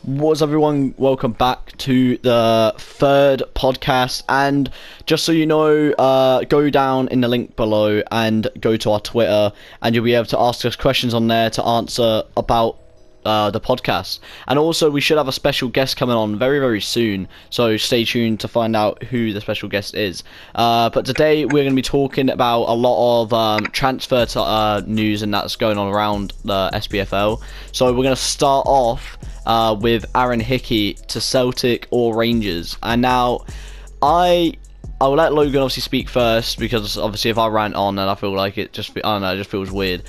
What's everyone? Welcome back to the third podcast. And just so you know, go down in the link below and go to our Twitter, and you'll be able to ask us questions on there to answer about the podcast. And also, we should have a special guest coming on very, very soon. So stay tuned to find out who the special guest is. But today we're going to be talking about a lot of transfer news and that's going on around the SPFL. So we're going to start off with Aaron Hickey to Celtic or Rangers. And now I will let Logan obviously speak first, because obviously if I rant on, then I feel like it just, I don't know, it just feels weird.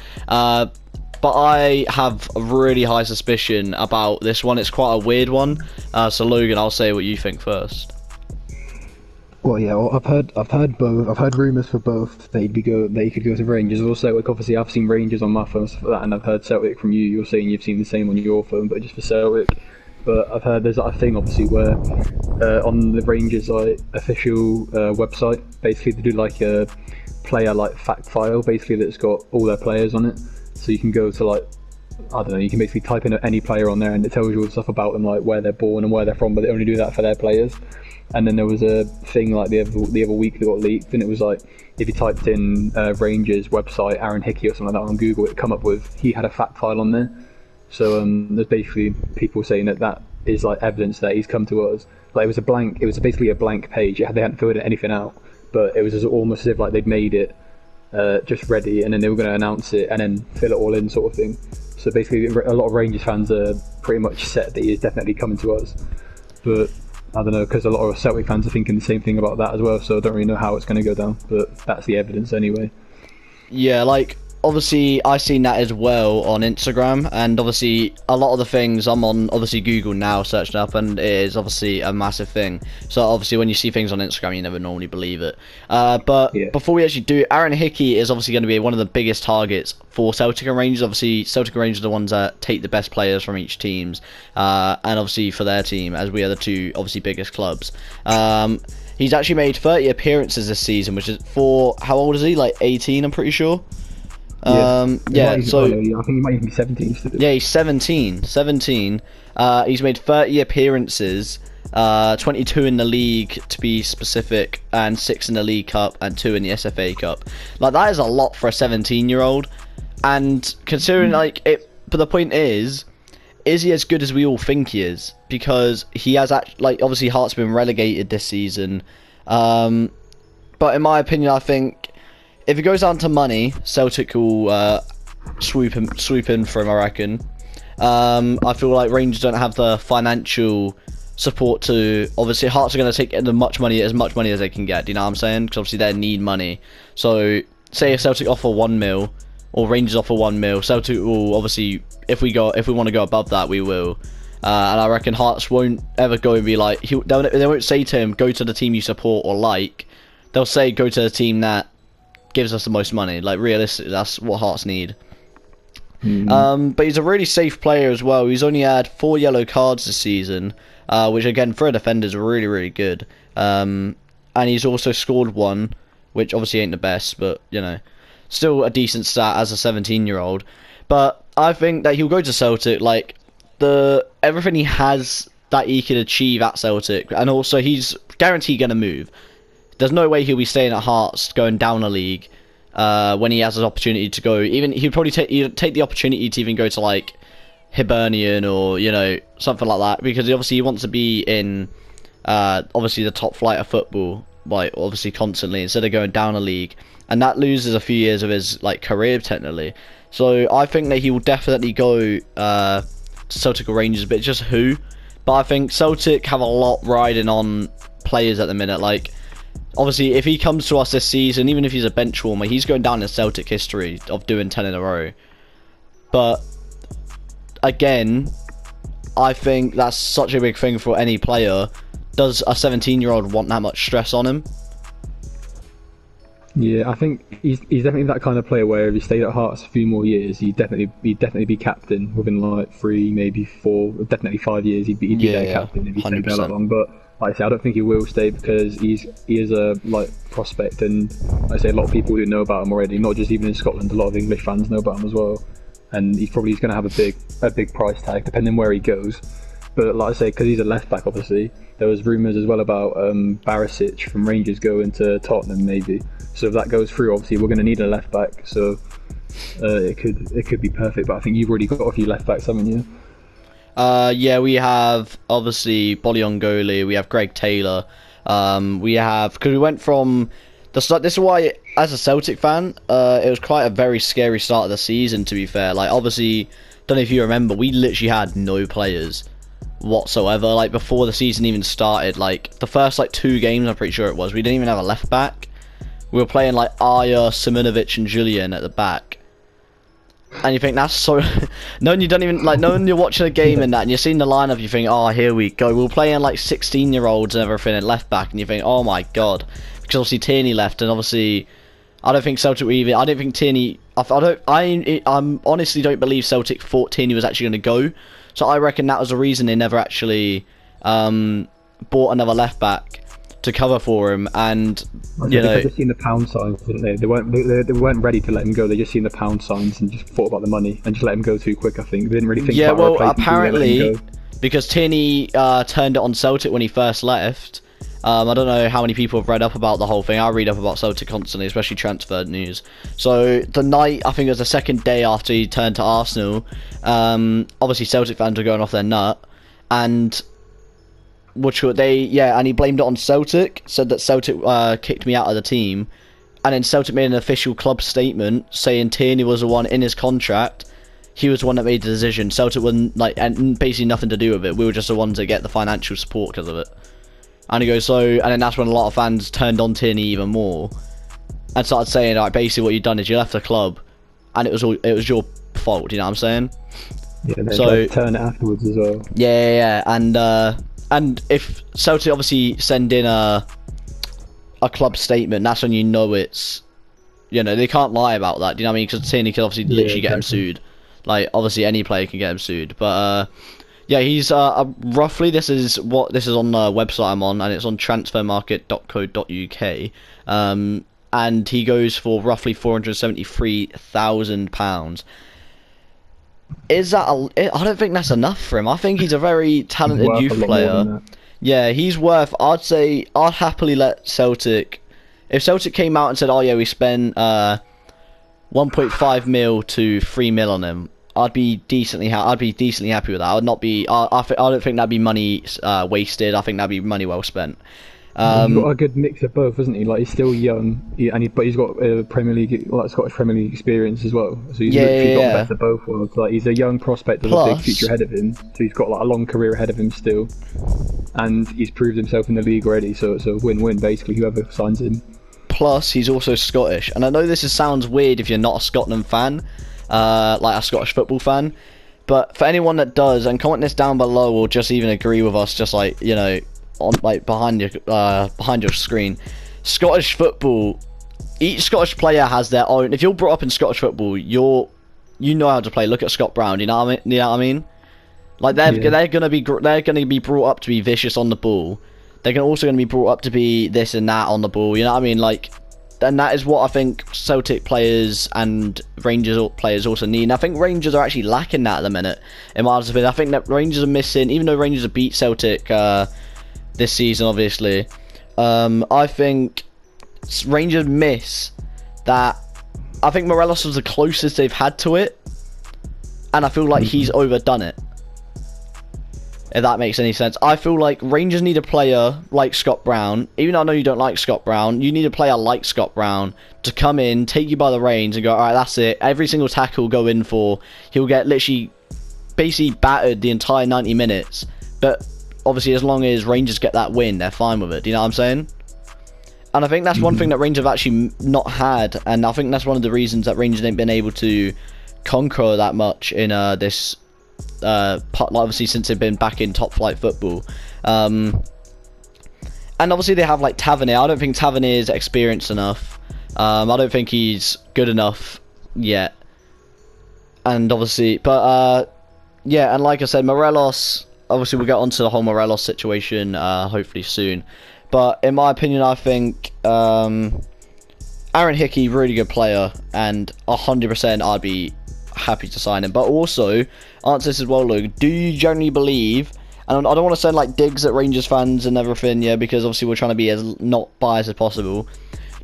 But I have a really high suspicion about this one. It's quite a weird one. So Logan, I'll say what you think first. Well, yeah, I've heard both. I've heard rumours for both. They could go to Rangers or Celtic. Obviously, I've seen Rangers on my phone and stuff like that, and I've heard Celtic from you. You're saying you've seen the same on your phone, but just for Celtic. But I've heard there's a thing, obviously, where on the Rangers official website, basically they do like a player fact file, basically that's got all their players on it. So you can go to I don't know, you can basically type in any player on there and it tells you all the stuff about them, like where they're born and where they're from, but they only do that for their players. And then there was a thing like the other week that got leaked, and it was like, if you typed in Rangers website Aaron Hickey or something like that on Google, it come up with he had a fact file on there. So there's basically people saying that is like evidence that he's come to us. Like it was basically a blank page. They hadn't filled anything out, but it was almost as if like they'd made it just ready, and then they were going to announce it and then fill it all in, sort of thing. So basically a lot of Rangers fans are pretty much set that he is definitely coming to us, but I don't know, because a lot of Celtic fans are thinking the same thing about that as well, so I don't really know how it's going to go down, but that's the evidence anyway. Yeah, obviously I seen that as well on Instagram, and obviously a lot of the things I'm on obviously Google now searching up, and it is obviously a massive thing. So obviously when you see things on Instagram, you never normally believe it. But yeah. Before we actually do it, Aaron Hickey is obviously going to be one of the biggest targets for Celtic and Rangers. Obviously Celtic and Rangers are the ones that take the best players from each teams, and obviously for their team, as we are the two obviously biggest clubs. He's actually made 30 appearances this season, which is for, how old is he? Like 18, I'm pretty sure. So I think he might even be 17 still. Yeah, he's 17. He's made 30 appearances, 22 in the league to be specific, and 6 in the League Cup and 2 in the SFA Cup. Like, that is a lot for a 17-year-old. And considering it, but the point is he as good as we all think he is? Because he has obviously Hearts been relegated this season, but in my opinion, I think if it goes down to money, Celtic will swoop in for him, I reckon. I feel like Rangers don't have the financial support to. Obviously, Hearts are going to take as much money as they can get. Do you know what I'm saying? Because obviously they need money. So, say if Celtic offer 1 mil or Rangers offer 1 mil, Celtic will obviously, if we want to go above that, we will. And I reckon Hearts won't ever go and be like, they won't say to him, go to the team you support or like. They'll say, go to the team that gives us the most money. Like, realistically, that's what Hearts need. But he's a really safe player as well. He's only had 4 yellow cards this season, which again for a defender is really, really good. And he's also scored 1, which obviously ain't the best, but you know, still a decent stat as a 17-year-old. But I think that he'll go to Celtic. Like, everything he has that he could achieve at Celtic, and also he's guaranteed going to move. There's no way he'll be staying at Hearts, going down a league, when he has an opportunity to go. Even he'd probably take the opportunity to even go to like Hibernian or something like that, because obviously he wants to be in obviously the top flight of football, obviously constantly, instead of going down a league, and that loses a few years of his career technically. So I think that he will definitely go to Celtic or Rangers, but just who. But I think Celtic have a lot riding on players at the minute. Obviously, if he comes to us this season, even if he's a bench warmer, he's going down in Celtic history of doing 10 in a row. But again, I think that's such a big thing for any player. Does a 17-year-old want that much stress on him? Yeah, I think he's definitely that kind of player where if he stayed at Hearts a few more years, he'd definitely be captain within 3, maybe 4, definitely 5 years. He'd be their captain if he stayed there that long. But like I say, I don't think he will stay, because he is a prospect, and like I say, a lot of people who know about him already, not just even in Scotland, a lot of English fans know about him as well. And he's going to have a big price tag depending where he goes. But like I say, because he's a left back, obviously, there was rumours as well about Barisic from Rangers going to Tottenham, maybe. So if that goes through, obviously we're going to need a left back. So it could be perfect. But I think you've already got a few left backs, haven't you? Yeah, we have obviously Bolyongoli, we have Greg Taylor, we have, because we went from the start. This is why, as a Celtic fan, it was quite a very scary start of the season. To be fair, like obviously, don't know if you remember, we literally had no players whatsoever. Like before the season even started, like the first like 2 games, I'm pretty sure it was, we didn't even have a left back. We were playing like Aya, Simonovic, and Julian at the back. And you think that's so knowing you don't even like knowing you're watching a game and that and you're seeing the lineup, you think, oh, here we go, we're playing like 16-year-olds and everything at left back, and you think, oh my god, because obviously Tierney left, and obviously I don't think Celtic were even, I don't think Tierney, I honestly don't believe Celtic thought Tierney was actually going to go, so I reckon that was the reason they never actually bought another left back to cover for him. And you know, they just seen the pound signs, didn't they? They weren't ready to let him go. They just seen the pound signs and just thought about the money and just let him go too quick. I think they didn't really think. Yeah, about well, replacement, apparently because Tierney turned it on Celtic when he first left. I don't know how many people have read up about the whole thing. I read up about Celtic constantly, especially transfer news. So the night, I think it was the second day after he turned to Arsenal, obviously Celtic fans were going off their nut, and and he blamed it on Celtic, said that Celtic kicked me out of the team, and then Celtic made an official club statement saying Tierney was the one in his contract, he was the one that made the decision. Celtic wasn't like, and basically nothing to do with it. We were just the ones that get the financial support because of it. And he goes, and then that's when a lot of fans turned on Tierney even more and started saying, like, basically what you've done is you left the club and it was your fault, you know what I'm saying? Yeah, they tried to turn it afterwards as well. Yeah. And if Celtic obviously send in a club statement, that's when you know it's, you know, they can't lie about that. Do you know what I mean? Because Tierney can obviously literally get him sued. Like, obviously any player can get him sued. But yeah, he's roughly, this is on the website I'm on, and it's on transfermarket.co.uk. And he goes for roughly £473,000. Is that I don't think that's enough for him. I think he's a very talented youth player. Yeah, he's worth, I'd happily let Celtic, if Celtic came out and said, oh yeah, we spent 1.5 mil to 3 mil on him, I'd be decently happy with that. I would not be, I don't think that'd be money wasted. I think that'd be money well spent. He's got a good mix of both, hasn't he? Like, he's still young, but he's got Premier League, like Scottish Premier League experience as well. So he's literally got the best of both worlds. Like, he's a young prospect with a big future ahead of him. So he's got like a long career ahead of him still, and he's proved himself in the league already. So it's a win-win basically. Whoever signs him. Plus, he's also Scottish, and I know this sounds weird if you're not a Scotland fan, like a Scottish football fan. But for anyone that does, and comment this down below, or just even agree with us, just like, you know, on like behind your screen, Scottish football, each Scottish player has their own. If you're brought up in Scottish football, you know how to play. Look at Scott Brown, you know what I mean? Like they're gonna be brought up to be vicious on the ball. They're also gonna be brought up to be this and that on the ball, you know what I mean? Like, and that is what I think Celtic players and Rangers players also need. And I think Rangers are actually lacking that at the minute, in my opinion. I think that Rangers are missing, even though Rangers have beat Celtic this season, obviously. I think Rangers miss that. I think Morelos was the closest they've had to it, and I feel like he's overdone it. If that makes any sense. I feel like Rangers need a player like Scott Brown. Even though I know you don't like Scott Brown, you need a player like Scott Brown to come in, take you by the reins, and go, alright, that's it. Every single tackle he'll go in for, he'll get literally basically battered the entire 90 minutes. But obviously, as long as Rangers get that win, they're fine with it. Do you know what I'm saying? And I think that's one thing that Rangers have actually not had, and I think that's one of the reasons that Rangers ain't been able to conquer that much in this obviously since they've been back in top flight football. And obviously they have like Tavernier. I don't think Tavernier is experienced enough. I don't think he's good enough yet. And obviously, but yeah, and like I said, Morelos, obviously we'll get onto the whole Morelos situation hopefully soon. But in my opinion, I think Aaron Hickey, really good player, and 100% I'd be happy to sign him. But also, answer this as well, Luke. Do you generally believe and I don't want to send like digs at Rangers fans and everything, yeah, because obviously we're trying to be as not biased as possible.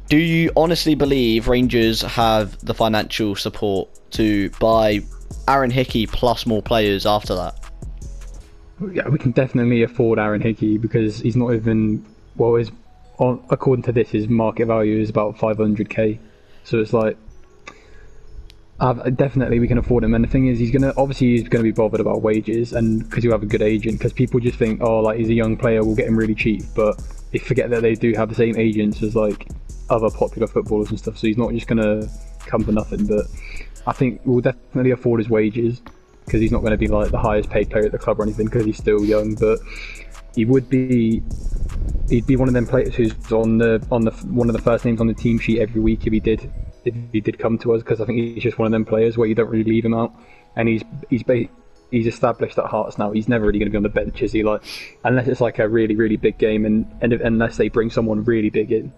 Do you honestly believe Rangers have the financial support to buy Aaron Hickey plus more players after that? Yeah, we can definitely afford Aaron Hickey because he's not even according to this, his market value is about 500k. So it's like, definitely we can afford him. And the thing is, he's gonna be bothered about wages, and because you have a good agent. Because people just think, oh, like he's a young player, we'll get him really cheap. But they forget that they do have the same agents as like other popular footballers and stuff. So he's not just gonna come for nothing. But I think we'll definitely afford his wages because he's not going to be like the highest paid player at the club or anything because he's still young. But he'd be one of them players who's on one of the first names on the team sheet every week if he did come to us, because I think he's just one of them players where you don't really leave him out, and he's established at Hearts now. He's never really going to be on the bench, is he? Like, unless it's like a really really big game, and unless they bring someone really big in,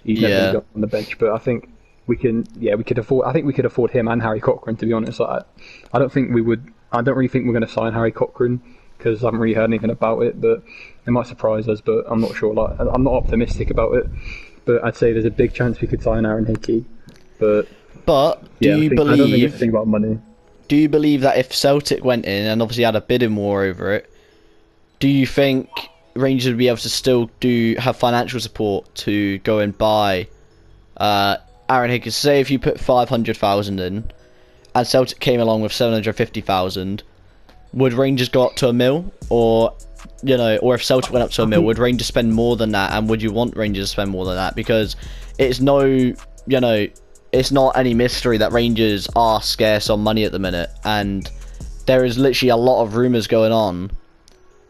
he's never going to go on the bench. But I think we could afford. I think we could afford him and Harry Cochrane, to be honest. Like, I don't really think we're going to sign Harry Cochrane because I haven't really heard anything about it, but it might surprise us. But I'm not sure. Like, I'm not optimistic about it, but I'd say there's a big chance we could sign Aaron Hickey. But do you believe? I don't think it's a thing about money. Do you believe that if Celtic went in and obviously had a bidding war over it, do you think Rangers would be able to still have financial support to go and buy Aaron Hickey? Say if you put 500,000 in, and Celtic came along with 750,000, would Rangers go up to $1 million, or or if Celtic went up to $1 million, would Rangers spend more than that? And would you want Rangers to spend more than that? Because it's it's not any mystery that Rangers are scarce on money at the minute, and there is literally a lot of rumours going on.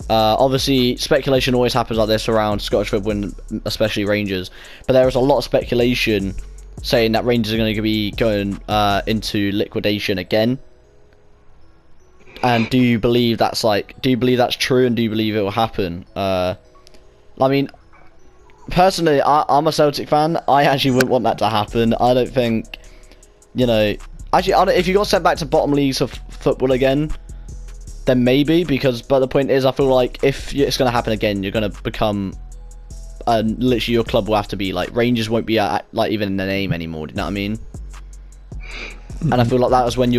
Obviously, speculation always happens like this around Scottish football, especially Rangers, but there is a lot of speculation saying that Rangers are going to be going into liquidation again. And do you believe that's true, and do you believe it will happen? I mean, personally, I'm a Celtic fan. I actually wouldn't want that to happen. I don't think, actually, if you got sent back to bottom leagues of football again, then maybe, but the point is, I feel like if it's going to happen again, you're going to become, literally your club will have to be, like, Rangers won't be, like, even in the name anymore, do you know what I mean? And I feel like that was when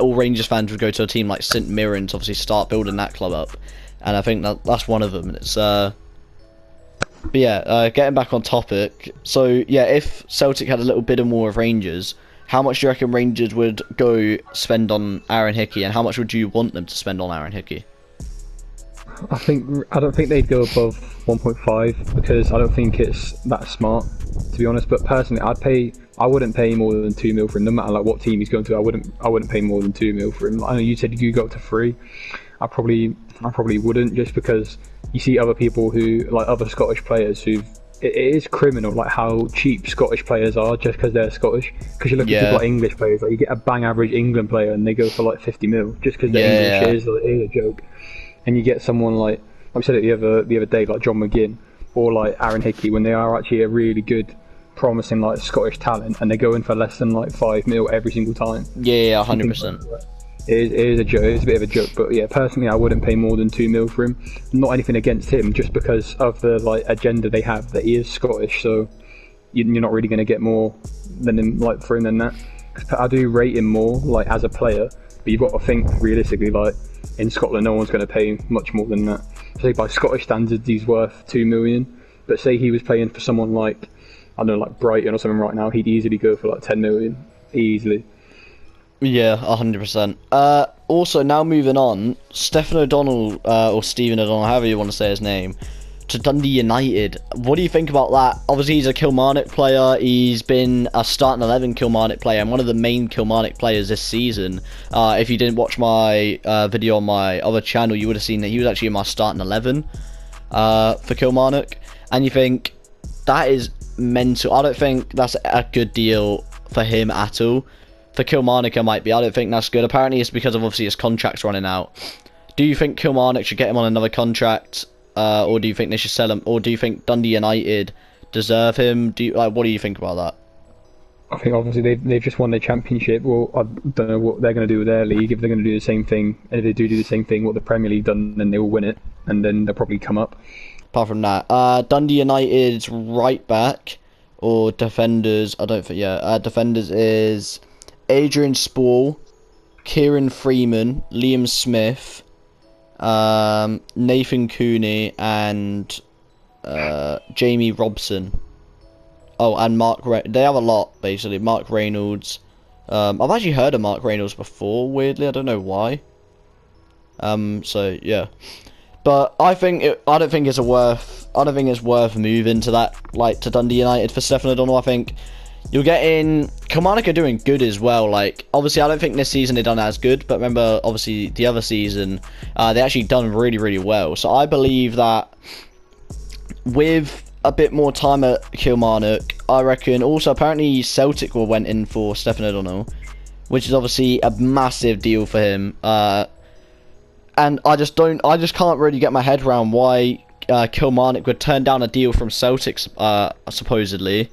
all Rangers fans would go to a team like St Mirren to obviously start building that club up, and I think that's one of them. And it's but yeah, getting back on topic. So yeah, if Celtic had a little bit more of Rangers, how much do you reckon Rangers would go spend on Aaron Hickey, and how much would you want them to spend on Aaron Hickey? I don't think they'd go above 1.5 because I don't think it's that smart, to be honest. But personally, I wouldn't pay more than 2 mil for him, no matter like what team he's going to. I wouldn't pay more than 2 mil for him. I know you said you go up to 3. I probably wouldn't, just because you see other people who, like other Scottish players who, it is criminal like how cheap Scottish players are just because they're Scottish. Because you look at people like English players, like you get a bang average England player and they go for like 50 mil just because they're English. It is a joke. And you get someone like I said it the other day, like John McGinn or like Aaron Hickey, when they are actually a really good, promising like Scottish talent, and they go in for less than like 5 mil every single time. Yeah, 100%. It is a joke. It's a bit of a joke, but yeah, personally, I wouldn't pay more than 2 mil for him. Not anything against him, just because of the like agenda they have that he is Scottish. So you're not really going to get more than him, like for him than that. I do rate him more like as a player, but you've got to think realistically. Like in Scotland, no one's going to pay much more than that. Say by Scottish standards, he's worth 2 million. But say he was playing for someone like, I don't know, like Brighton or something right now, he'd easily go for like 10 million, easily. Yeah, 100%. Also, now moving on, Stephen O'Donnell, or Stephen O'Donnell, however you want to say his name, to Dundee United. What do you think about that? Obviously, he's a Kilmarnock player. He's been a starting 11 Kilmarnock player and one of the main Kilmarnock players this season. If you didn't watch my video on my other channel, you would have seen that he was actually in my starting 11 for Kilmarnock. And you think, that is mental. I don't think that's a good deal for him at all. For Kilmarnock, it might be. I don't think that's good. Apparently, it's because of obviously his contract's running out. Do you think Kilmarnock should get him on another contract, or do you think they should sell him, or do you think Dundee United deserve him? What do you think about that? I think obviously they've just won their championship. Well, I don't know what they're going to do with their league. If they're going to do the same thing, and if they do the same thing what the Premier League done, then they will win it. and then they'll probably come up. Apart from that, Dundee United's right back or defenders, I don't think. Yeah, defenders is Adrian Spall, Kieran Freeman, Liam Smith, Nathan Cooney, and Jamie Robson. Oh, and they have a lot, basically. Mark Reynolds. I've actually heard of Mark Reynolds before, weirdly. I don't know why. So, yeah. But I don't think it's worth moving to that, like, to Dundee United for Stefan O'Donnell. I think you're getting... Kilmarnock are doing good as well. Like, obviously, I don't think this season they've done as good, but remember, obviously, the other season, they actually done really, really well. So I believe that with a bit more time at Kilmarnock, I reckon. Also, apparently Celtic went in for Stefan O'Donnell, which is obviously a massive deal for him. And I just can't really get my head around why Kilmarnock would turn down a deal from Celtic, supposedly,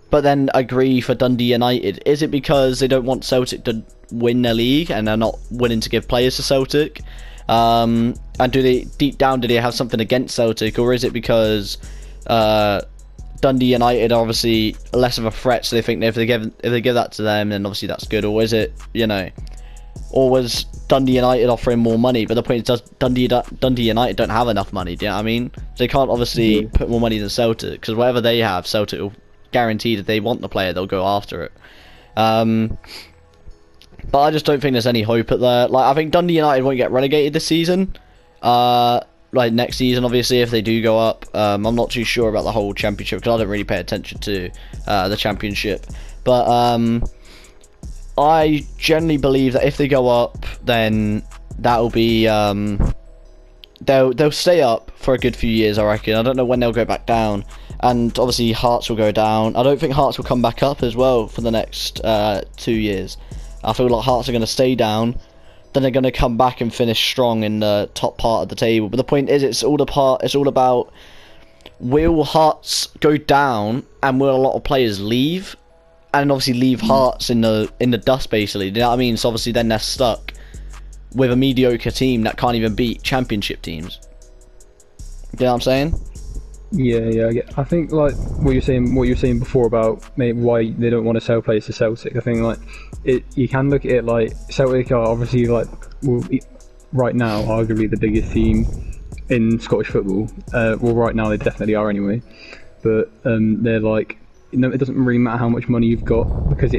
but then agree for Dundee United. Is it because they don't want Celtic to win their league and they're not willing to give players to Celtic? And deep down, do they have something against Celtic, or is it because Dundee United are obviously less of a threat, so they think if they give that to them, then obviously that's good? Or is it, or was Dundee United offering more money? But the point is, Dundee United don't have enough money, do you know what I mean? They can't obviously put more money than Celtic, because whatever they have, Celtic will guarantee that they want the player, they'll go after it. But I just don't think there's any hope at there. Like, I think Dundee United won't get relegated this season. Like, next season, obviously, if they do go up. I'm not too sure about the whole championship, because I don't really pay attention to the championship. But I generally believe that if they go up, then that'll be... they'll stay up for a good few years, I reckon. I don't know when they'll go back down. And obviously Hearts will go down. I don't think Hearts will come back up as well for the next 2 years. I feel like Hearts are going to stay down, then they're going to come back and finish strong in the top part of the table. But the point is, it's all about, will Hearts go down and will a lot of players leave, and obviously leave Hearts in the dust, basically. Do you know what I mean? So obviously then they're stuck with a mediocre team that can't even beat championship teams. Do you know what I'm saying? Yeah. I think like what you're saying before about maybe why they don't want to sell players to Celtic. I think like you can look at it like Celtic are obviously like right now arguably the biggest team in Scottish football. Well, right now they definitely are anyway. But they're like, it doesn't really matter how much money you've got, because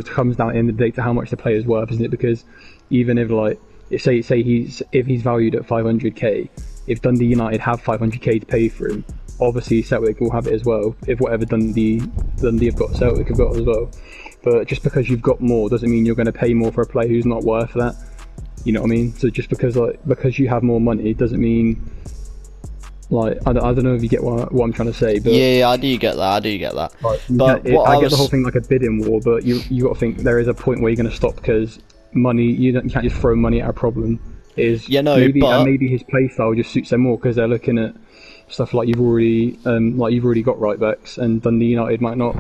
comes down in the day to how much the player's worth, isn't it? Because even if like say he's valued at 500k. If Dundee United have 500k to pay for him, obviously Celtic will have it as well. If whatever Dundee have got, Celtic have got as well. But just because you've got more doesn't mean you're going to pay more for a player who's not worth that. You know what I mean? So just because you have more money doesn't mean, like, I don't know if you get what I'm trying to say. But yeah, I do get that. Like, I get the whole thing like a bidding war, but you got to think there is a point where you're going to stop, because money, you can't just throw money at a problem. Maybe his play style just suits them more, because they're looking at stuff like you've already got right backs, and Dundee United might not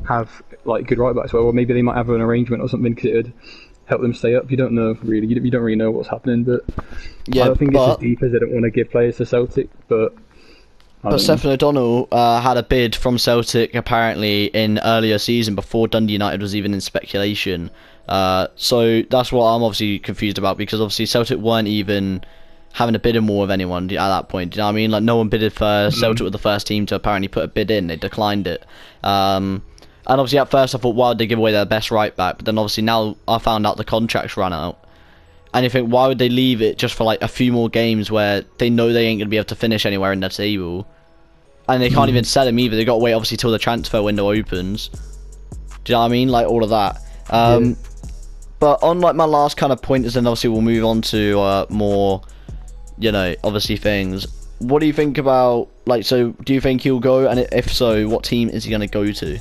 have like good right backs, or maybe they might have an arrangement or something because it would help them stay up. You don't know really. You don't really know what's happening, but yeah, I don't think it's as deep as they don't want to give players to Celtic. But Stefan O'Donnell had a bid from Celtic apparently in earlier season before Dundee United was even in speculation. So that's what I'm obviously confused about, because obviously Celtic weren't even having a bidding war with anyone at that point. Do you know what I mean? Like, no one bidded first. Celtic were the first team to apparently put a bid in. They declined it. And obviously at first I thought, why would they give away their best right back? But then obviously now I found out the contracts ran out. And you think, why would they leave it just for like a few more games where they know they ain't going to be able to finish anywhere in the table? And they can't even sell him either. They got to wait obviously till the transfer window opens. Do you know what I mean? Like, all of that. But on like my last kind of pointers, then obviously we'll move on to more, obviously things. What do you think about, like, so do you think he'll go, and if so, what team is he going to go to?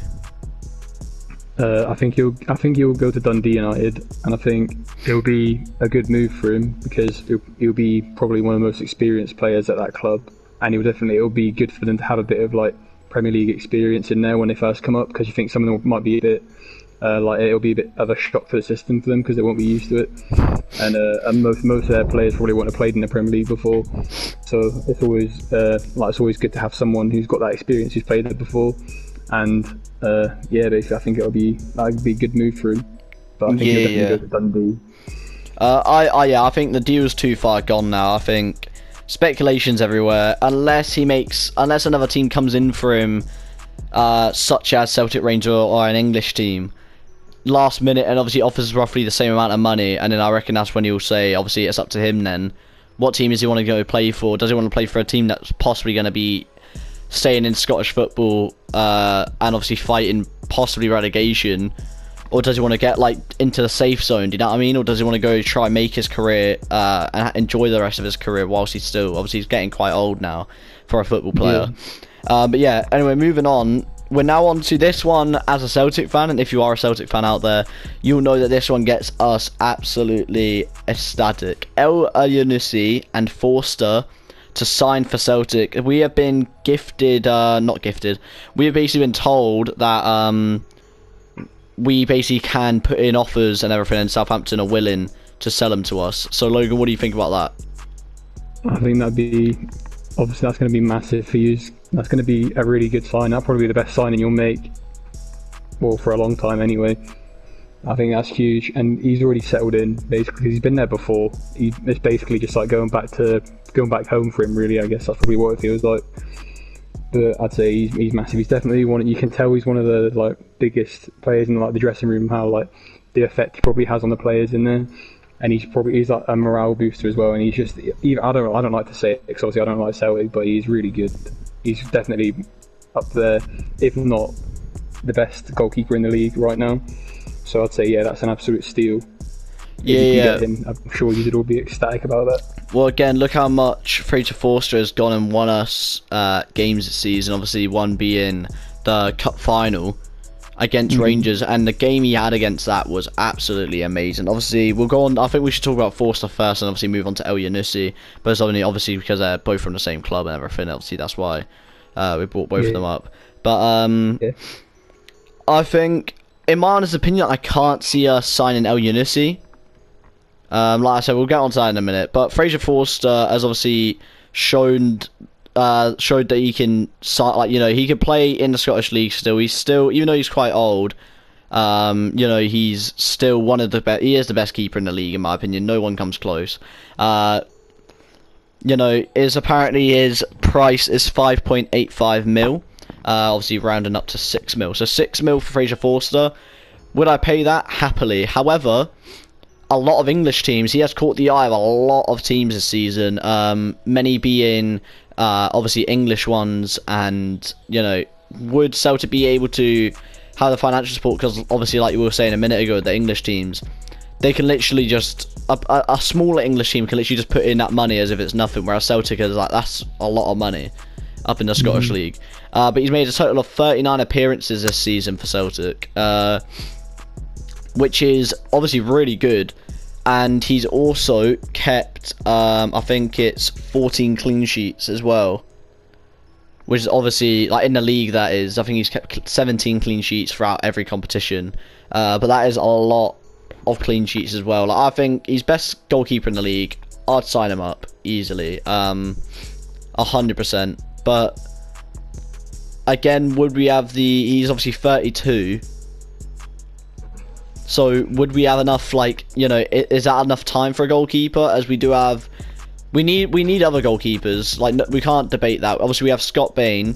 I think he'll go to Dundee United, and I think it'll be a good move for him, because he'll be probably one of the most experienced players at that club, and it'll be good for them to have a bit of like Premier League experience in there when they first come up, because you think some of them might be a bit Like it'll be a bit of a shock to the system for them because they won't be used to it, and most of their players probably won't have played in the Premier League before, so it's always good to have someone who's got that experience, who's played there before, and basically I think that'd be a good move for him. But I think he'll definitely go to Dundee. I think the deal's too far gone now. I think speculations everywhere, unless another team comes in for him, such as Celtic, Rangers, or an English team, last minute, and obviously offers roughly the same amount of money, and then I reckon that's when he'll say, obviously it's up to him then, what team does he want to go play for? Does he want to play for a team that's possibly going to be staying in Scottish football, and obviously fighting possibly relegation, or does he want to get like into the safe zone, do you know what I mean? Or does he want to go try and make his career and enjoy the rest of his career whilst he's getting quite old now for a football player. But yeah, anyway, moving on. We're now on to this one as a Celtic fan, and if you are a Celtic fan out there, you'll know that this one gets us absolutely ecstatic. El Elyounoussi and Forster to sign for Celtic. We have been not gifted. We have basically been told that we basically can put in offers and everything, and Southampton are willing to sell them to us. So Logan, what do you think about that? I think that's going to be massive for you. That's going to be a really good sign. That'll probably be the best signing you'll make, well, for a long time anyway. I think that's huge, and he's already settled in basically because he's been there before. It's basically just like going back home for him, really. I guess that's probably what it feels like. But I'd say he's massive. He's definitely one. You can tell he's one of the like biggest players in like the dressing room. How like the effect he probably has on the players in there, and he's like a morale booster as well. And he's just I don't like to say it because obviously I don't like Celtic, but he's really good. He's definitely up there, if not the best goalkeeper in the league right now. So I'd say that's an absolute steal. Yeah. Get him, I'm sure you'd all be ecstatic about that. Well, again, look how much Fraser Forster has gone and won us games this season. Obviously, one being the cup final against Rangers, and the game he had against that was absolutely amazing. Obviously, we'll go on. I think we should talk about Forster first, and obviously move on to Elyounoussi. But it's obviously because they're both from the same club and everything. Obviously, that's why we brought both of them up. But I think, in my honest opinion, I can't see us signing Elyounoussi. Like I said, we'll get on to that in a minute. But Fraser Forster has obviously showed that he can, he can play in the Scottish League still. He's still, even though he's quite old, he's still one of the best. He is the best keeper in the league, in my opinion. No one comes close. Apparently his price is 5.85 mil. Obviously rounding up to 6 mil. So 6 mil for Fraser Forster. Would I pay that? Happily. However, a lot of English teams, he has caught the eye of a lot of teams this season, many being obviously English ones, and would Celtic be able to have the financial support? Because obviously, like you were saying a minute ago, the English teams, they can literally just a smaller English team can literally just put in that money as if it's nothing, whereas Celtic is like, that's a lot of money up in the Scottish League. But he's made a total of 39 appearances this season for Celtic, which is obviously really good. And he's also kept, I think it's 14 clean sheets as well, which is obviously, like in the league, that is, I think he's kept 17 clean sheets throughout every competition. But that is a lot of clean sheets as well. Like, I think he's best goalkeeper in the league. I'd sign him up easily, 100%. But again, would we have he's obviously 32. So would we have enough, is that enough time for a goalkeeper? As we do have, we need other goalkeepers. Like, we can't debate that. Obviously, we have Scott Bain,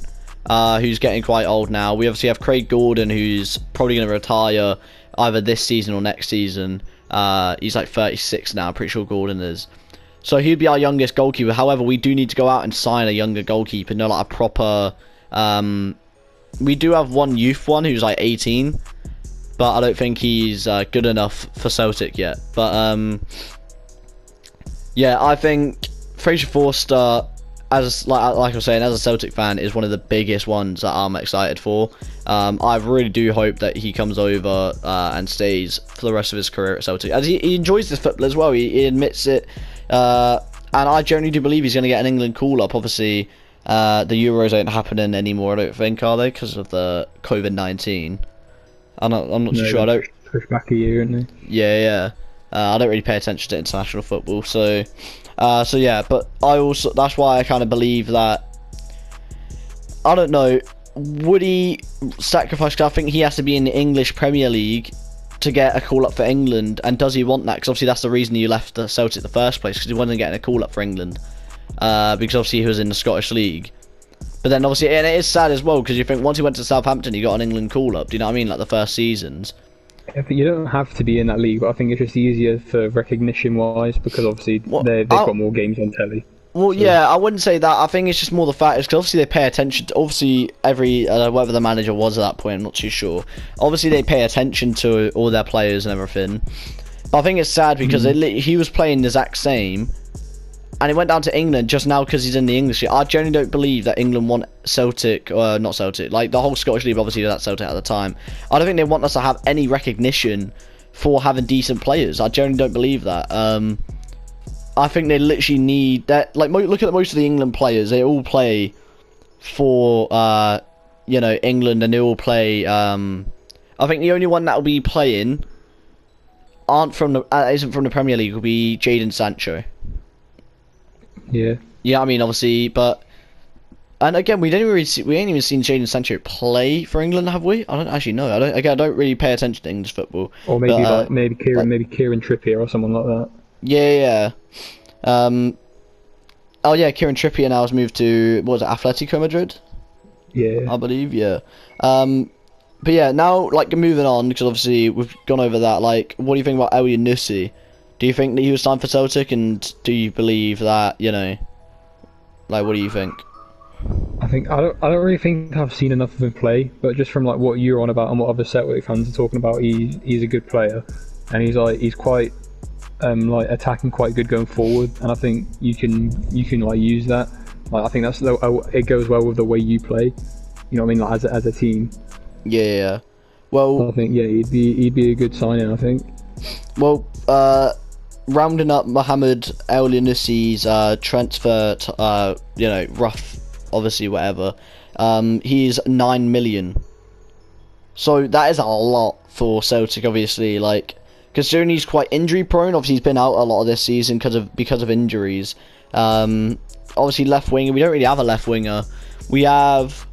who's getting quite old now. We obviously have Craig Gordon, who's probably going to retire either this season or next season. He's like 36 now, I'm pretty sure Gordon is. So he'd be our youngest goalkeeper. However, we do need to go out and sign a younger goalkeeper, like a proper... we do have one youth one who's like 18. But I don't think he's good enough for Celtic yet. But I think Fraser Forster, as like I was saying, as a Celtic fan, is one of the biggest ones that I'm excited for. I really do hope that he comes over and stays for the rest of his career at Celtic, as he enjoys this football as well. He admits it, and I generally do believe he's going to get an England call-up. Obviously, the Euros ain't happening anymore, I don't think, are they, because of the COVID-19. I'm not too No, sure. I don't. push back a year, isn't he? Yeah. I don't really pay attention to international football, so yeah. But that's why I kind of believe that. I don't know. Would he sacrifice? 'Cause I think he has to be in the English Premier League to get a call up for England, and does he want that? Because obviously that's the reason he left the Celtic in the first place, because he wasn't getting a call up for England, because obviously he was in the Scottish League. But then obviously, and it is sad as well, because you think once he went to Southampton, he got an England call up. Do you know what I mean? Like the first seasons. I think you don't have to be in that league, but I think it's just easier for recognition wise, because obviously they've got more games on telly. Well, so. Yeah, I wouldn't say that. I think it's just more the fact is because obviously they pay attention to obviously every whatever the manager was at that point. I'm not too sure. Obviously they pay attention to all their players and everything. But I think it's sad because he was playing the exact same, and he went down to England just now because he's in the English League. I generally don't believe that England want Celtic, or not Celtic, like the whole Scottish League. Obviously that's Celtic at the time. I don't think they want us to have any recognition for having decent players. I generally don't believe that. I think they literally need that. Like, look at most of the England players; they all play for, England, and they all play. I think the only one that will be playing isn't from the Premier League will be Jadon Sancho. Yeah. Yeah, I mean, obviously, but and again, we ain't even seen Jadon Sancho play for England, have we? I don't actually know. I don't really pay attention to English football. Or maybe maybe Kieran Trippier or someone like that. Yeah. Kieran Trippier now has moved to, what was it, Atletico Madrid? Yeah. I believe, yeah. But yeah, now, like, moving on, because obviously we've gone over that, like, what do you think about El Yunusi? Do you think that he was signed for Celtic, and do you believe that, like, what do you think? I don't really think I've seen enough of him play, but just from like what you're on about and what other Celtic fans are talking about, he's a good player, and he's quite like attacking quite good going forward, and I think you can like use that. Like I think it goes well with the way you play. You know what I mean? Like as a team. Yeah. Well, I think he'd be a good signing. I think. Well, rounding up Mohamed El Yunusi's transfer, rough, obviously whatever. He's 9 million. So that is a lot for Celtic, obviously. Like, considering he's quite injury prone, obviously he's been out a lot of this season because of injuries. Obviously left winger, we don't really have a left winger. We have,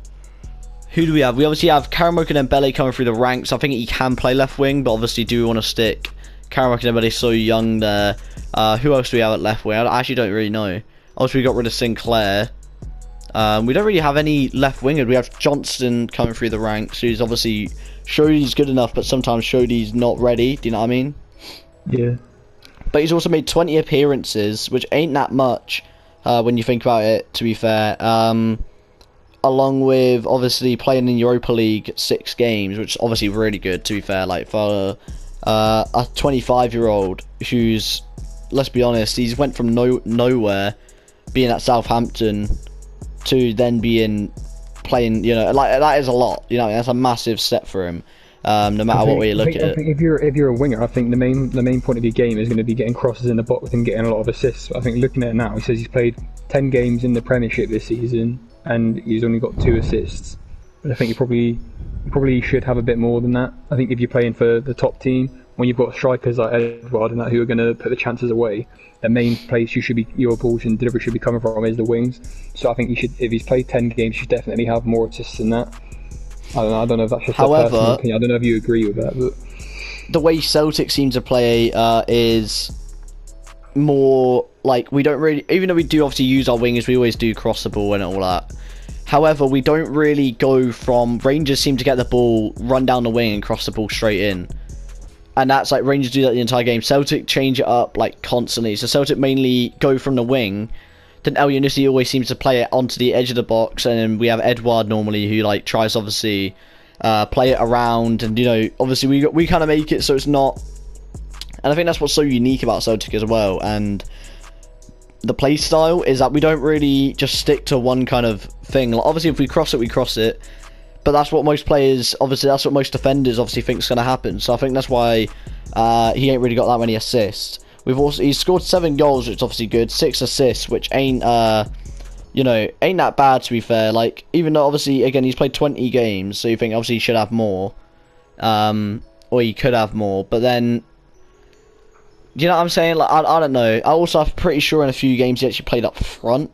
who do we have? We obviously have Karamoka Dembele coming through the ranks. I think he can play left wing, but obviously do we want to stick Karamoka Dembele so young there? Who else do we have at left wing? I actually don't really know. Obviously we got rid of Sinclair. We don't really have any left wingers. We have Johnston coming through the ranks, who's obviously showed he's good enough, but sometimes showed he's not ready. Do you know what I mean? Yeah. But he's also made 20 appearances, which ain't that much when you think about it, to be fair. Along with, obviously, playing in Europa League 6 games, which is obviously really good, to be fair. Like, for a 25-year-old who's, let's be honest, he's went from nowhere, being at Southampton, to then being playing, like that is a lot. That's a massive step for him. No matter what way you look at it. I think if you're a winger, I think the main point of your game is going to be getting crosses in the box and getting a lot of assists. I think looking at it now, he says he's played 10 games in the Premiership this season and he's only got 2 assists. But I think you probably should have a bit more than that. I think if you're playing for the top team, when you've got strikers like Edouard and that who are going to put the chances away, the main place your balls and delivery should be coming from is the wings. So I think if he's played 10 games, you should definitely have more assists than that. I don't know if that's just a personal opinion. I don't know if you agree with that. But the way Celtic seem to play is more like we don't really, even though we do obviously use our wingers, we always do cross the ball and all that. However, we don't really go from, Rangers seem to get the ball, run down the wing and cross the ball straight in. And that's like, Rangers do that the entire game. Celtic change it up like constantly. So Celtic mainly go from the wing. Then El Yunusi always seems to play it onto the edge of the box. And then we have Edouard normally who like tries obviously play it around. And obviously we kind of make it so it's not. And I think that's what's so unique about Celtic as well. And the play style is that we don't really just stick to one kind of thing. Like, obviously if we cross it, we cross it. But that's what most players, obviously, that's what most defenders obviously think is going to happen. So I think that's why he ain't really got that many assists. He's scored 7 goals, which is obviously good. 6 assists, which ain't that bad, to be fair. Like, even though obviously, again, he's played 20 games, so you think obviously he should have more. or he could have more. But then, do you know what I'm saying? Like, I don't know. I'm pretty sure in a few games he actually played up front.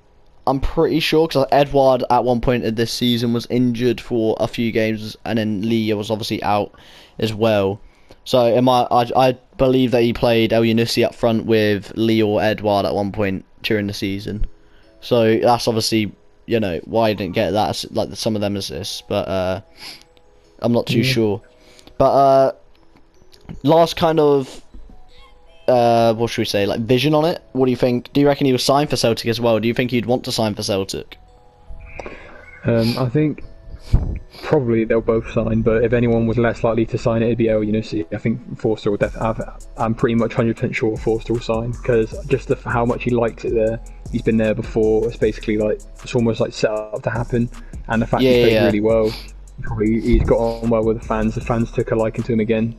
I'm pretty sure, because Edouard at one point of this season was injured for a few games, and then Lee was obviously out as well. So I believe that he played El Yunusi up front with Lee or Edouard at one point during the season. So that's obviously, you know, why I didn't get that, like some of them assists, but I'm not too sure. But last kind of what should we say, like vision on it? What do you think? Do you reckon he was signed for Celtic as well? Do you think he'd want to sign for Celtic? I think probably they'll both sign, but if anyone was less likely to sign it, it'd be El Yunusi. I think Forster will definitely. I'm pretty much 100% sure Forster will sign, because just how much he likes it there. He's been there before. It's basically like it's almost like set up to happen, and the fact he played really well. He's got on well with the fans. The fans took a liking to him again.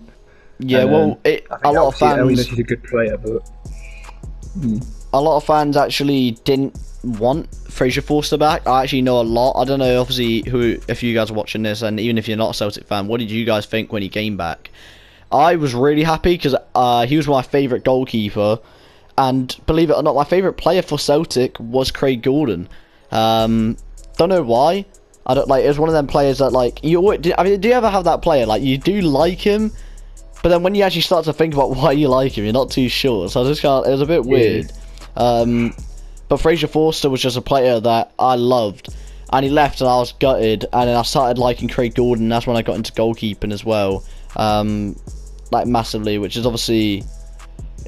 Yeah, well, a lot of fans. El Yunusi's a good player, but a lot of fans actually didn't want Fraser Forster back. I actually know a lot. I don't know, obviously, if you guys are watching this, and even if you're not a Celtic fan, what did you guys think when he came back? I was really happy because he was my favourite goalkeeper, and believe it or not, my favourite player for Celtic was Craig Gordon. Don't know why. I don't like. It was one of them players that like do you ever have that player like you do like him, but then when you actually start to think about why you like him, you're not too sure. So I just can't. It was a bit weird. But Fraser Forster was just a player that I loved, and he left, and I was gutted. And then I started liking Craig Gordon. That's when I got into goalkeeping as well, like massively, which is obviously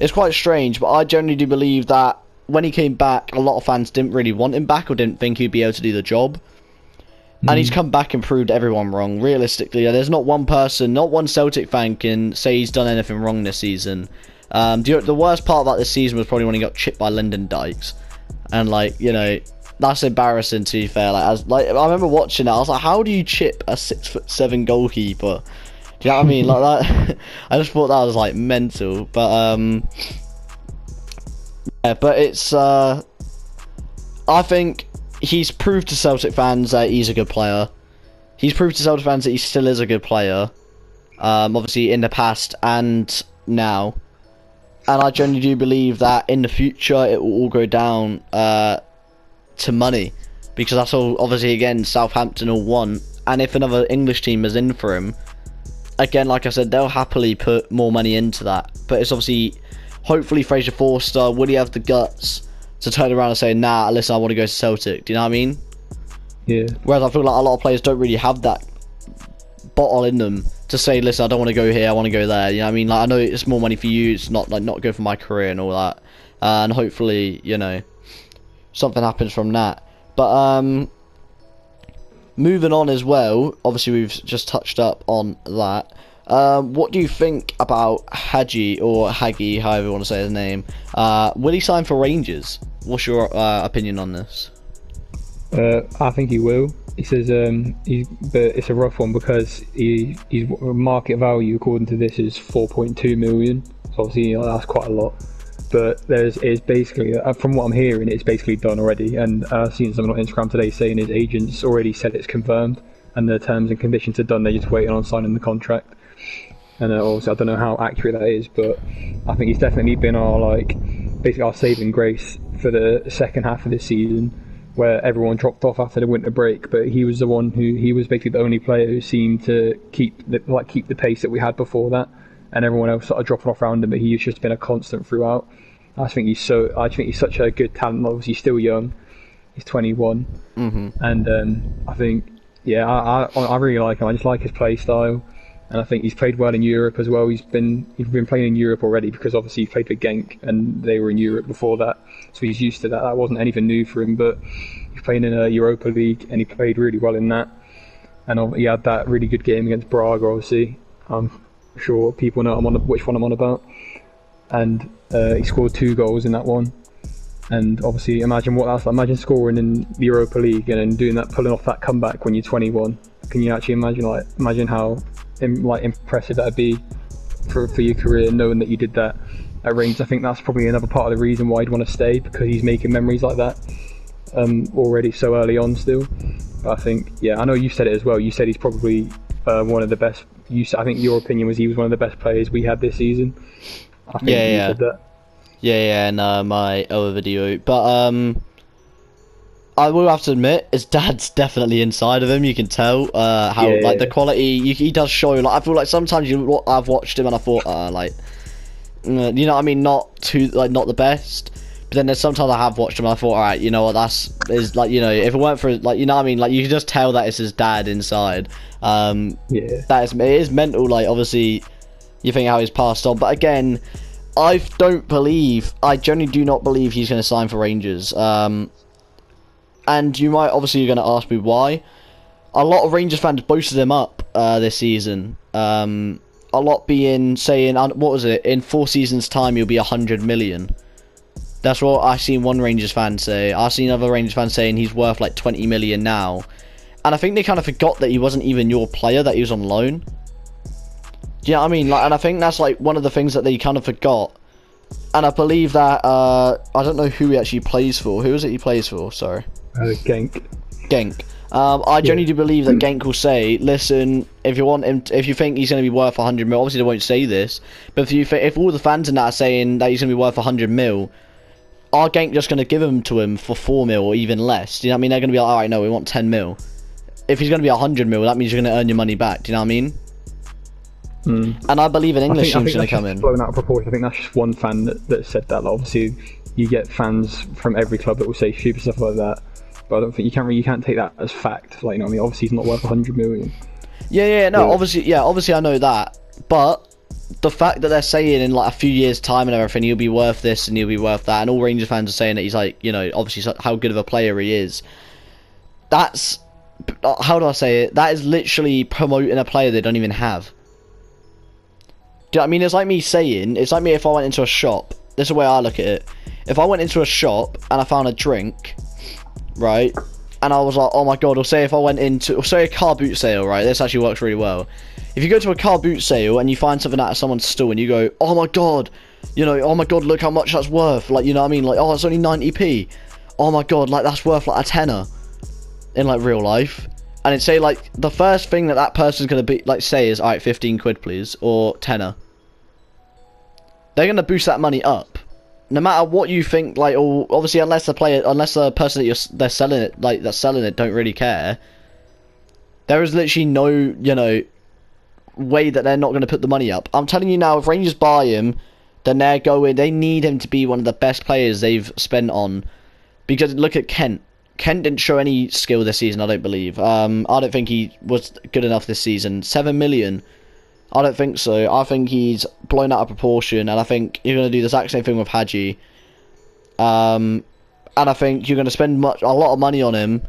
it's quite strange. But I generally do believe that when he came back, a lot of fans didn't really want him back or didn't think he'd be able to do the job. And he's come back and proved everyone wrong. Realistically, there's not one person, not one Celtic fan can say he's done anything wrong this season. The worst part about this season was probably when he got chipped by Lyndon Dykes, and like, you know, that's embarrassing, to be fair. I remember watching it, I was like, how do you chip a 6'7" goalkeeper? Do you know what I mean? Like that. I just thought that was like mental. But yeah, but it's I think he's proved to Celtic fans that he's a good player. He's proved to Celtic fans that he still is a good player. Obviously in the past and now. And I genuinely do believe that in the future it will all go down to money. Because that's all, obviously, again, Southampton will want. And if another English team is in for him, again, like I said, they'll happily put more money into that. But it's obviously, hopefully Fraser Forster, would he have the guts to turn around and say, nah, listen, I want to go to Celtic. Do you know what I mean? Yeah. Whereas I feel like a lot of players don't really have that bottle in them to say, listen, I don't want to go here, I want to go there. You know what I mean? Like, I know it's more money for you, it's not like not good for my career and all that. And hopefully, you know, something happens from that. But moving on as well, obviously we've just touched up on that. What do you think about Hagi, or Hagi, however you want to say his name? Will he sign for Rangers? What's your opinion on this? I think he will. He says but it's a rough one because his market value, according to this, is 4.2 million. So obviously, you know, that's quite a lot. But it's basically, from what I'm hearing, it's basically done already. And I've seen someone on Instagram today saying his agents already said it's confirmed and the terms and conditions are done. They're just waiting on signing the contract. And obviously, I don't know how accurate that is, but I think he's definitely been basically our saving grace for the second half of this season, where everyone dropped off after the winter break. But he was the one he was basically the only player who seemed to keep the pace that we had before that, and everyone else sort of dropping off around him. But he's just been a constant throughout. I think he's such a good talent. Obviously, he's still young. He's 21, and I think, yeah, I really like him. I just like his play style. And I think he's played well in Europe as well. He's been playing in Europe already, because obviously he played for Genk and they were in Europe before that, so he's used to that. That wasn't anything new for him, but he's playing in a Europa League and he played really well in that. And he had that really good game against Braga, obviously. I'm sure people know which one I'm on about. And he scored 2 goals in that one. And obviously, imagine what that's like. Imagine scoring in the Europa League and then doing that, pulling off that comeback when you're 21. Can you actually imagine how impressive that'd be for your career, knowing that you did that at Rangers? I think that's probably another part of the reason why he'd want to stay, because he's making memories like that already so early on still. But I think, yeah, I know you said it as well. You said he's probably one of the best I think your opinion was he was one of the best players we had this season. I think you said that. Yeah, in my other video. But I will have to admit, his dad's definitely inside of him. You can tell how like the quality he does show. Like I feel like sometimes I've watched him and I thought you know what I mean, not the best. But then there's sometimes I have watched him and I thought, alright, you know what, is like, you know, if it weren't for, like, you know what I mean, like, you can just tell that it's his dad inside. It is mental, like, obviously, you think how he's passed on. But again, I genuinely do not believe he's going to sign for Rangers. And you're going to ask me why. A lot of Rangers fans boasted him up this season. A lot saying, what was it, in 4 seasons' time he'll be 100 million. That's what I seen one Rangers fan say. I've seen other Rangers fans saying he's worth like 20 million now. And I think they kind of forgot that he wasn't even your player, that he was on loan. Do you know what I mean? Like, and I think that's like one of the things that they kind of forgot. And I believe that, I don't know who he actually plays for. Who is it he plays for? Sorry. Genk. I genuinely do believe that Genk will say, listen, if you think he's going to be worth 100 mil, obviously they won't say this, but if all the fans in that are saying that he's going to be worth 100 mil, are Genk just going to give him to him for 4 mil or even less? Do you know what I mean? They're going to be like, alright, no, we want 10 mil. If he's going to be 100 mil, that means you're going to earn your money back. Do you know what I mean? And I believe an English team's going to come in. Blown out of proportion. I think that's just one fan that said that. Like, obviously, you get fans from every club that will say stupid stuff like that. But I don't think you can't take that as fact. Like, you know what I mean? Obviously, he's not worth 100 million. Obviously I know that. But the fact that they're saying in like a few years' time and everything, he'll be worth this and he'll be worth that, and all Rangers fans are saying that he's like, you know, obviously how good of a player he is. That's, how do I say it? That is literally promoting a player they don't even have. Do you know what I mean? It's like me if I went into a shop. This is the way I look at it. If I went into a shop and I found a drink, right, and I was like, oh my god, or say if I went into, say a car boot sale, right, this actually works really well. If you go to a car boot sale and you find something out of someone's store and you go, oh my god, you know, oh my god, look how much that's worth, like, you know what I mean, like, oh, it's only 90p, oh my god, like, that's worth like a tenner in like real life. And it's say like the first thing that person's gonna be like say is, alright, 15 quid please, or tenner. They're gonna boost that money up, no matter what you think. Like, or obviously, unless the person that that's selling it don't really care. There is literally no, you know, way that they're not going to put the money up. I'm telling you now, if Rangers buy him, then they need him to be one of the best players they've spent on. Because look at Kent. Kent didn't show any skill this season, I don't believe. I don't think he was good enough this season. 7 million. I don't think so. I think he's blown out of proportion, and I think you're going to do the exact same thing with Hadji. And I think you're going to spend a lot of money on him,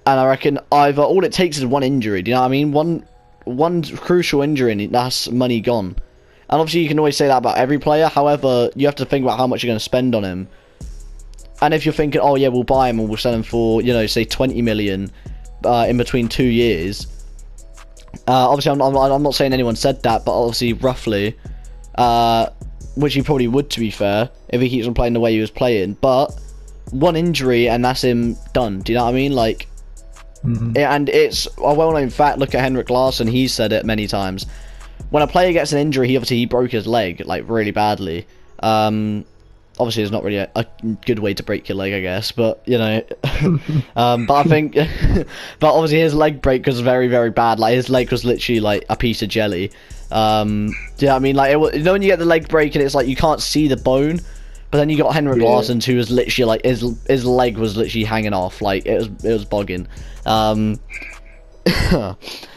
and I reckon either all it takes is one injury. Do you know what I mean? One crucial injury, and that's money gone. And obviously, you can always say that about every player. However, you have to think about how much you're going to spend on him. And if you're thinking, oh yeah, we'll buy him and we'll sell him for, you know, say 20 million in between 2 years. Obviously, I'm not saying anyone said that, but obviously, roughly, which he probably would, to be fair, if he keeps on playing the way he was playing. But one injury and that's him done. Do you know what I mean? Like, and it's a well-known fact. Look at Henrik Larsson; he's said it many times. When a player gets an injury, he broke his leg like really badly. Obviously, it's not really a good way to break your leg, I guess, but, you know, but I think, but obviously his leg break was very, very bad. Like, his leg was literally like a piece of jelly. Do you know what I mean? Like, you know when you get the leg break and it's like you can't see the bone, but then you got Henrik Larsson, who was literally like his leg was literally hanging off, like it was bogging.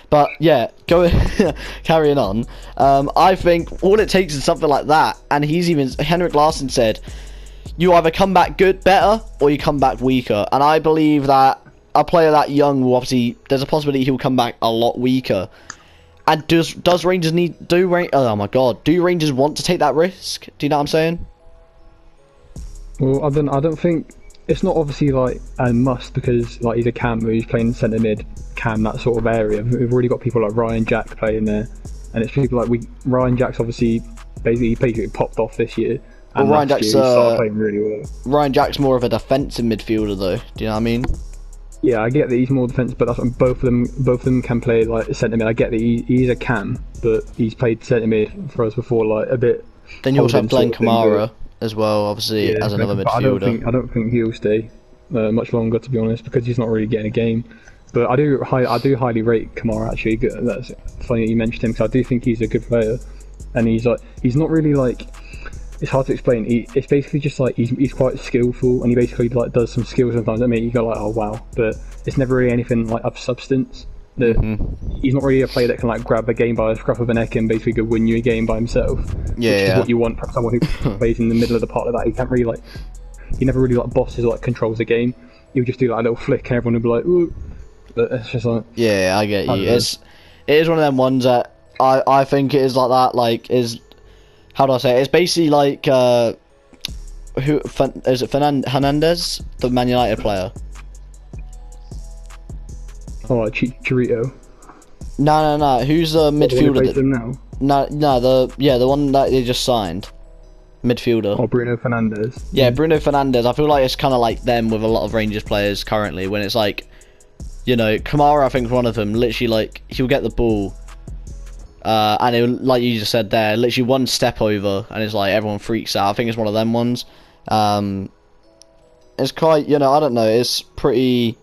But yeah, carrying on. I think all it takes is something like that, and Henrik Larsson said, you either come back better, or you come back weaker. And I believe that a player that young will there's a possibility he'll come back a lot weaker. And does Rangers do Rangers want to take that risk? Do you know what I'm saying? Well, I don't think. It's not obviously like a must, because like he's a cam, he's playing centre mid, cam, that sort of area. We've already got people like Ryan Jack playing there, and it's people like Ryan Jack's obviously basically popped off this year. And Ryan Jack's started playing really well. Ryan Jack's more of a defensive midfielder though. Do you know what I mean? Yeah, I get that he's more defensive, but that's what both of them can play like centre mid. I get that he's a can, but he's played centre mid for us before, like a bit. Then you also have Glenn holding sort of thing, Kamara as well, obviously, yeah, as another but midfielder. I don't think he'll stay much longer, to be honest, because he's not really getting a game. But I do highly rate Kamara, actually. That's funny that you mentioned him, because I do think he's a good player, and he's not really like. It's hard to explain. It's basically just like he's quite skillful, and he basically like does some skills sometimes that make you go like, oh wow, but it's never really anything like of substance. That He's not really a player that can like grab a game by the scruff of the neck and basically go win you a game by himself. Yeah, which is what you want from someone who plays in the middle of the park like that. He can't really like. He never really like bosses or like controls the game. He'll just do like a little flick, and everyone will be like, ooh. But it's just like. Yeah, I get you. It is one of them ones that I think it is like that. Like is. How do I say it? It's basically like who is it? Hernandez, the Man United player. Oh, like Chicharito. No. Who's the midfielder? The one that they just signed, midfielder. Oh, Bruno Fernandes. Yeah, Bruno Fernandes. I feel like it's kind of like them with a lot of Rangers players currently. When it's like, Kamara, I think is one of them. Literally, like he'll get the ball. And it, like you just said there, literally one step over, and it's like everyone freaks out. I think it's one of them ones. It's quite, I don't know. It's pretty.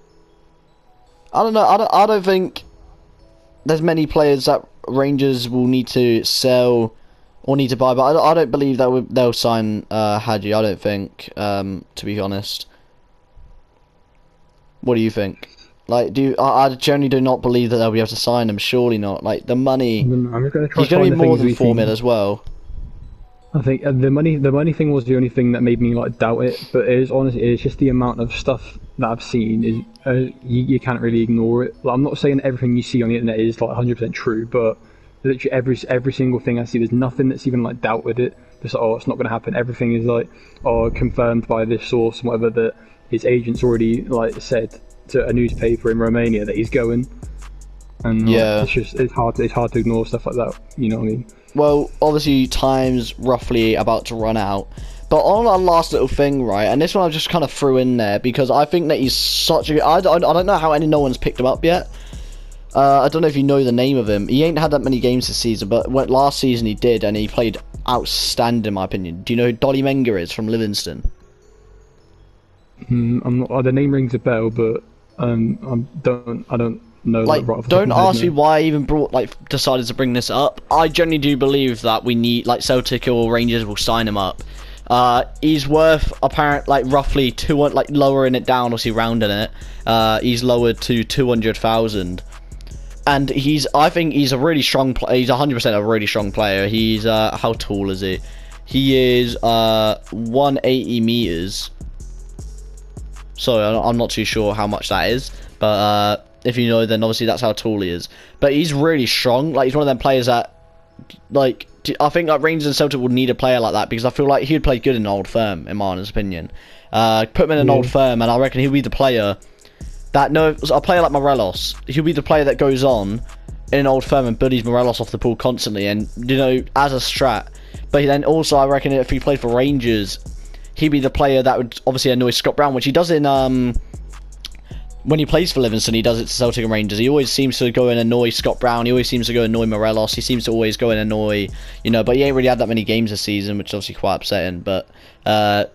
I don't know. I don't think there's many players that Rangers will need to sell or need to buy, but I don't believe that they'll sign Hadji. I don't think, to be honest. What do you think? Like, I generally do not believe that they'll be able to sign him. Surely not. Like the money, I'm just he's going to be more than 4 mil as well. I think the money thing was the only thing that made me like doubt it. But it's just the amount of stuff that I've seen is you can't really ignore it. Like, I'm not saying everything you see on the internet is like 100% true, but literally every single thing I see, there's nothing that's even like doubted it. Just like, it's not going to happen. Everything is like confirmed by this source and whatever that his agent's already like said to a newspaper in Romania that he's going, and yeah, it's hard to ignore stuff like that. You know what I mean? Well, obviously time's roughly about to run out, but on our last little thing, right? And this one I just kind of threw in there because I think that he's such a. I don't know how no one's picked him up yet. I don't know if you know the name of him. He ain't had that many games this season, but last season he did, and he played outstanding in my opinion. Do you know who Dolly Menga is from Livingston? I'm not. The name rings a bell, but I don't know. Like, right don't ask me why I even decided to bring this up. I genuinely do believe that we need, like, Celtic or Rangers will sign him up. He's worth roughly 200, like lowering it down, obviously rounding it. He's lowered to 200,000, and I think he's a really strong player. He's 100% a really strong player. He's how tall is he? He is 180 meters. So I'm not too sure how much that is, but if you know, then obviously that's how tall he is. But he's really strong. Like, he's one of them players that, like, I think like Rangers and Celtic would need a player like that, because I feel like he'd play good in an Old Firm, in my honest opinion. Put him in an Old Firm, and I reckon he'll be the player that a player like Morelos. He'll be the player that goes on in an Old Firm and bullies Morelos off the ball constantly, and as a strat. But then also I reckon if he played for Rangers, he'd be the player that would obviously annoy Scott Brown, which he does in when he plays for Livingston. He does it to Celtic and Rangers. He always seems to go and annoy Scott Brown. He always seems to go and annoy Morelos. He seems to always go and annoy, but he ain't really had that many games this season, which is obviously quite upsetting. But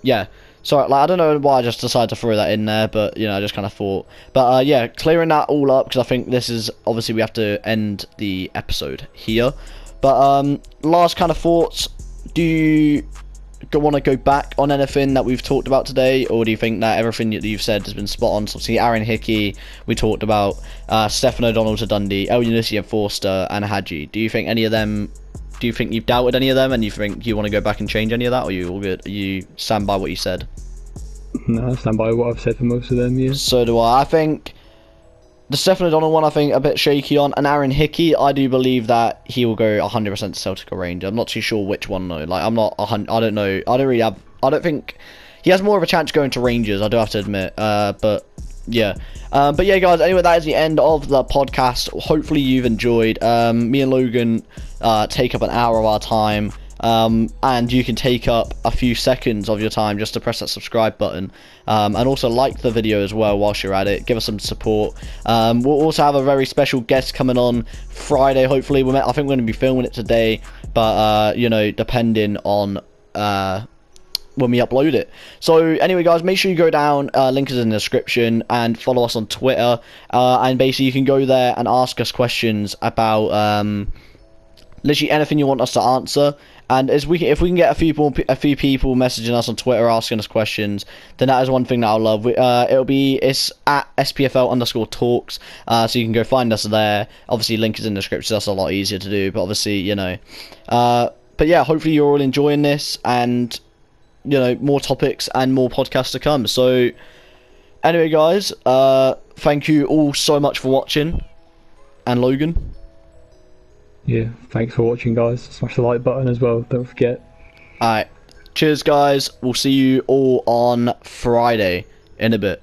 yeah, sorry, like, I don't know why I just decided to throw that in there, but I just kind of thought. But yeah, clearing that all up, because I think this is obviously we have to end the episode here. But last kind of thoughts. Do you want to go back on anything that we've talked about today, or do you think that everything that you've said has been spot on? So obviously Aaron Hickey we talked about, Stefan O'Donnell to Dundee, El Yunusi and Forster and Hadji. Do you think any of them, do you think you've doubted any of them, and you think you want to go back and change any of that, or are you all good? Are you stand by what you said? No, I stand by what I've said for most of them, yeah. So do I. I think the Stefan O'Donnell one, I think a bit shaky on, and Aaron Hickey, I do believe that he will go 100% to Celtic or Rangers. I'm not too sure which one though. Like, I'm not, I don't know. I don't think he has more of a chance going to Rangers, I do have to admit. But yeah. But yeah, guys, anyway, that is the end of the podcast. Hopefully you've enjoyed. Me and Logan take up an hour of our time. and you can take up a few seconds of your time just to press that subscribe button, and also like the video as well whilst you're at it. Give us some support. We'll also have a very special guest coming on Friday, hopefully. I think we're going to be filming it today, but you know, depending on when we upload it. So anyway, guys, make sure you go down, link is in the description, and follow us on Twitter, and basically you can go there and ask us questions about literally anything you want us to answer. And if we can get a few people messaging us on Twitter asking us questions, then that is one thing that I'll love. It's at SPFL_talks, so you can go find us there. Obviously link is in the description, so that's a lot easier to do, but obviously, you know, but yeah, hopefully you're all enjoying this, and you know, more topics and more podcasts to come. So anyway, guys, thank you all so much for watching. And Logan, yeah, thanks for watching, guys. Smash the like button as well, don't forget. alright, cheers guys, we'll see you all on Friday in a bit.